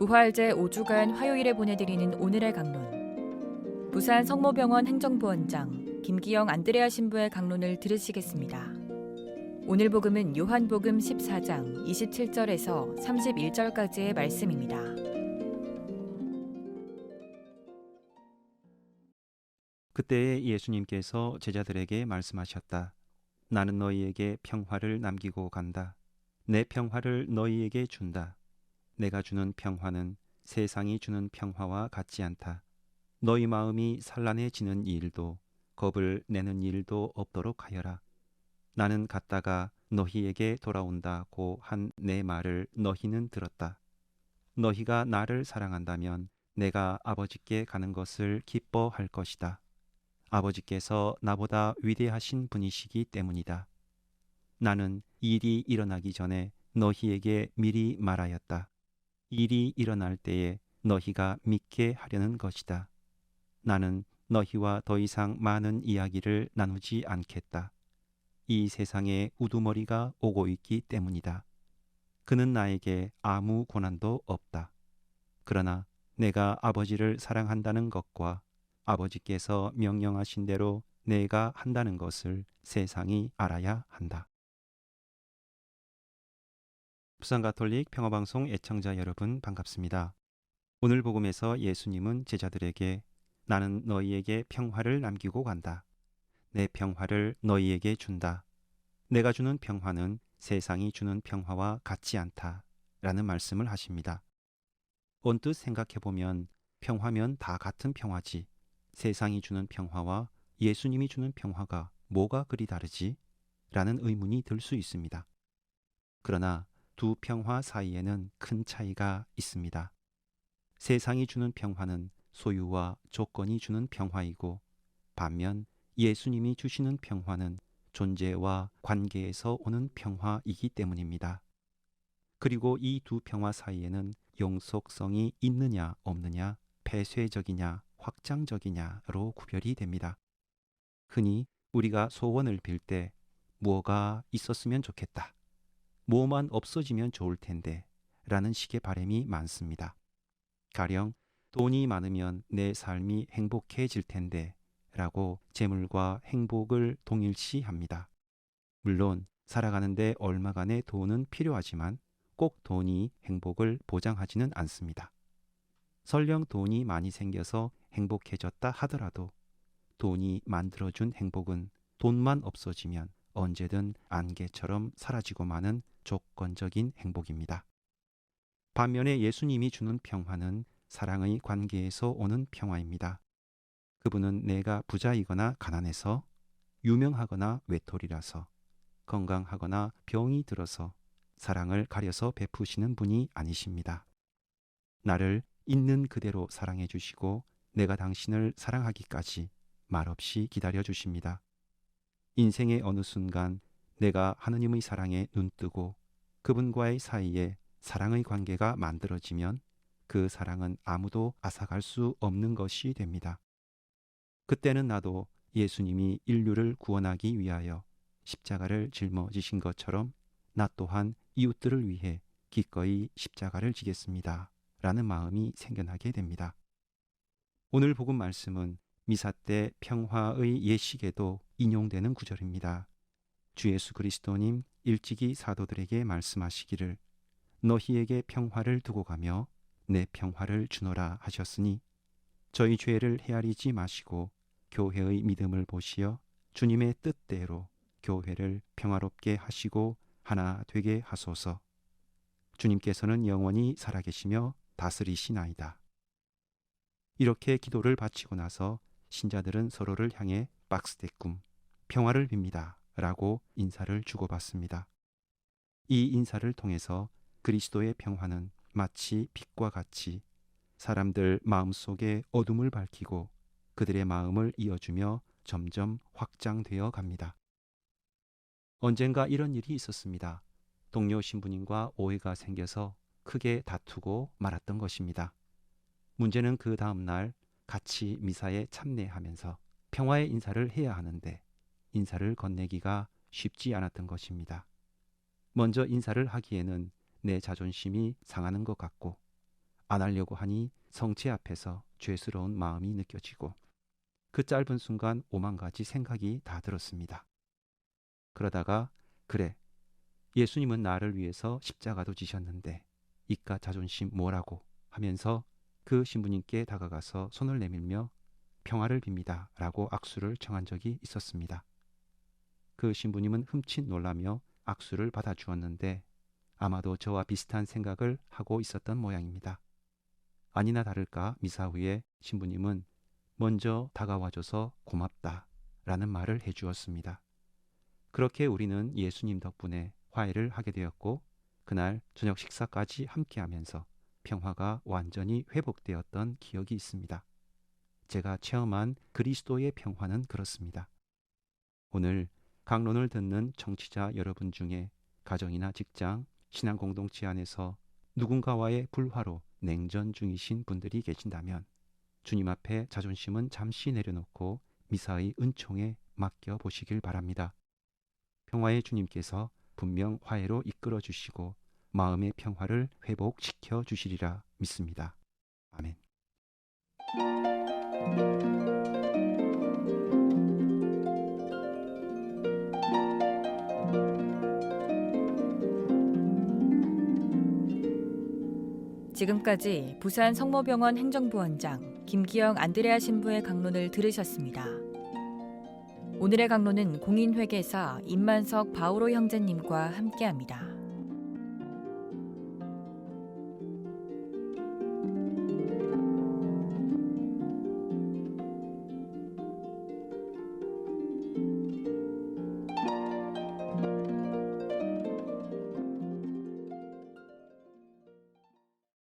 부활제 5주간 화요일에 보내드리는 오늘의 강론. 부산 성모병원 행정부원장 김기영 안드레아 신부의 강론을 들으시겠습니다. 오늘 복음은 요한복음 14장 27절에서 31절까지의 말씀입니다. 그때에 예수님께서 제자들에게 말씀하셨다. 나는 너희에게 평화를 남기고 간다. 내 평화를 너희에게 준다. 내가 주는 평화는 세상이 주는 평화와 같지 않다. 너희 마음이 산란해지는 일도 겁을 내는 일도 없도록 하여라. 나는 갔다가 너희에게 돌아온다고 한 내 말을 너희는 들었다. 너희가 나를 사랑한다면 내가 아버지께 가는 것을 기뻐할 것이다. 아버지께서 나보다 위대하신 분이시기 때문이다. 나는 일이 일어나기 전에 너희에게 미리 말하였다. 일이 일어날 때에 너희가 믿게 하려는 것이다. 나는 너희와 더 이상 많은 이야기를 나누지 않겠다. 이 세상에 우두머리가 오고 있기 때문이다. 그는 나에게 아무 고난도 없다. 그러나 내가 아버지를 사랑한다는 것과 아버지께서 명령하신 대로 내가 한다는 것을 세상이 알아야 한다. 부산가톨릭 평화방송 애청자 여러분 반갑습니다. 오늘 복음에서 예수님은 제자들에게 나는 너희에게 평화를 남기고 간다. 내 평화를 너희에게 준다. 내가 주는 평화는 세상이 주는 평화와 같지 않다. 라는 말씀을 하십니다. 언뜻 생각해보면 평화면 다 같은 평화지. 세상이 주는 평화와 예수님이 주는 평화가 뭐가 그리 다르지? 라는 의문이 들 수 있습니다. 그러나 두 평화 사이에는 큰 차이가 있습니다. 세상이 주는 평화는 소유와 조건이 주는 평화이고 반면 예수님이 주시는 평화는 존재와 관계에서 오는 평화이기 때문입니다. 그리고 이 두 평화 사이에는 영속성이 있느냐 없느냐, 폐쇄적이냐 확장적이냐로 구별이 됩니다. 흔히 우리가 소원을 빌 때 뭐가 있었으면 좋겠다. 뭐만 없어지면 좋을 텐데 라는 식의 바람이 많습니다. 가령 돈이 많으면 내 삶이 행복해질 텐데 라고 재물과 행복을 동일시합니다. 물론 살아가는데 얼마간의 돈은 필요하지만 꼭 돈이 행복을 보장하지는 않습니다. 설령 돈이 많이 생겨서 행복해졌다 하더라도 돈이 만들어준 행복은 돈만 없어지면 언제든 안개처럼 사라지고 마는 조건적인 행복입니다. 반면에 예수님이 주는 평화는 사랑의 관계에서 오는 평화입니다. 그분은 내가 부자이거나 가난해서, 유명하거나 외톨이라서, 건강하거나 병이 들어서 사랑을 가려서 베푸시는 분이 아니십니다. 나를 있는 그대로 사랑해 주시고 내가 당신을 사랑하기까지 말없이 기다려 주십니다. 인생의 어느 순간 내가 하느님의 사랑에 눈뜨고 그분과의 사이에 사랑의 관계가 만들어지면 그 사랑은 아무도 앗아갈 수 없는 것이 됩니다. 그때는 나도 예수님이 인류를 구원하기 위하여 십자가를 짊어지신 것처럼 나 또한 이웃들을 위해 기꺼이 십자가를 지겠습니다. 라는 마음이 생겨나게 됩니다. 오늘 복음 말씀은 미사 때 평화의 예식에도 인용되는 구절입니다. 주 예수 그리스도님 일찍이 사도들에게 말씀하시기를 너희에게 평화를 두고 가며 내 평화를 주노라 하셨으니 저희 죄를 헤아리지 마시고 교회의 믿음을 보시어 주님의 뜻대로 교회를 평화롭게 하시고 하나 되게 하소서. 주님께서는 영원히 살아계시며 다스리시나이다. 이렇게 기도를 바치고 나서 신자들은 서로를 향해 박스대꿈 평화를 빕니다 라고 인사를 주고받습니다. 이 인사를 통해서 그리스도의 평화는 마치 빛과 같이 사람들 마음속에 어둠을 밝히고 그들의 마음을 이어주며 점점 확장되어 갑니다. 언젠가 이런 일이 있었습니다. 동료 신부님과 오해가 생겨서 크게 다투고 말았던 것입니다. 문제는 그 다음 날 같이 미사에 참례하면서 평화의 인사를 해야 하는데 인사를 건네기가 쉽지 않았던 것입니다. 먼저 인사를 하기에는 내 자존심이 상하는 것 같고 안 하려고 하니 성체 앞에서 죄스러운 마음이 느껴지고 그 짧은 순간 5만 가지 생각이 다 들었습니다. 그러다가 그래, 예수님은 나를 위해서 십자가도 지셨는데 이깟 자존심 뭐라고 하면서 그 신부님께 다가가서 손을 내밀며 평화를 빕니다 라고 악수를 청한 적이 있었습니다. 그 신부님은 흠칫 놀라며 악수를 받아주었는데 아마도 저와 비슷한 생각을 하고 있었던 모양입니다. 아니나 다를까 미사 후에 신부님은 먼저 다가와줘서 고맙다 라는 말을 해주었습니다. 그렇게 우리는 예수님 덕분에 화해를 하게 되었고 그날 저녁 식사까지 함께하면서 평화가 완전히 회복되었던 기억이 있습니다. 제가 체험한 그리스도의 평화는 그렇습니다. 오늘 강론을 듣는 청취자 여러분 중에 가정이나 직장, 신앙 공동체 안에서 누군가와의 불화로 냉전 중이신 분들이 계신다면 주님 앞에 자존심은 잠시 내려놓고 미사의 은총에 맡겨 보시길 바랍니다. 평화의 주님께서 분명 화해로 이끌어 주시고 마음의 평화를 회복시켜 주시리라 믿습니다. 아멘. 지금까지 부산 성모병원 행정부원장 김기영 안드레아 신부의 강론을 들으셨습니다. 오늘의 강론은 공인회계사 임만석 바오로 형제님과 함께합니다.